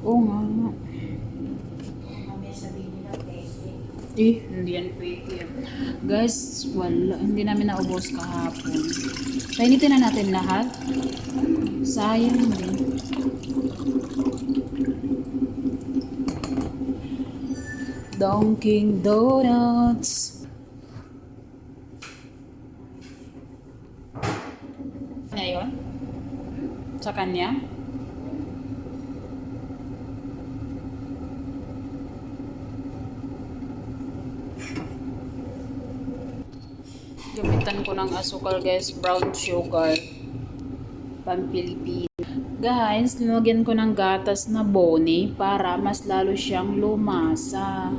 Oo nga. Hindi yan pwede yan. Guys, wala. Hindi namin naubos kahapon. Painitin na natin lahat. Sayang din. Dunkin' Donuts. Ngayon? Sa kanya? Gamitan ko ng asukal guys, brown sugar. Pang-Pilipino. Guys, linagyan ko ng gatas na bone para mas lalo siyang lumasa.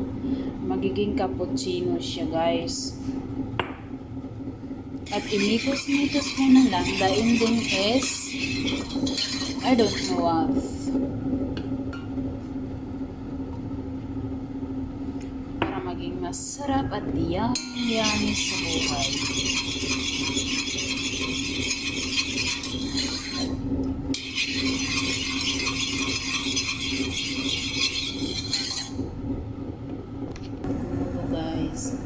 Magiging cappuccino siya guys. At imikos-mikos ko na lang. The ending is, I don't know what. Para maging masarap at yummy sa buhay. Ito guys.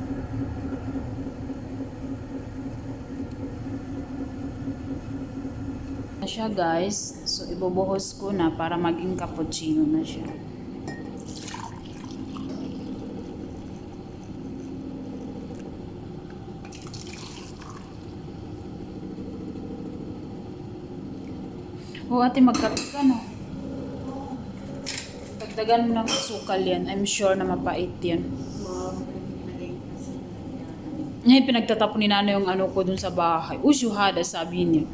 Na siya guys. So ibubuhos ko na para maging cappuccino na siya. O ate, magkape ka no? Dagdagan mo ng asukal yan. I'm sure na mapait yan. Ngayon, pinagtatapon ni Nana yung ano ko dun sa bahay. Usyuhada, sabi niya.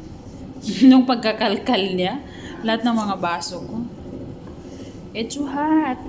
Nung pagkakalkal niya, lahat ng mga baso ko. It's too hot.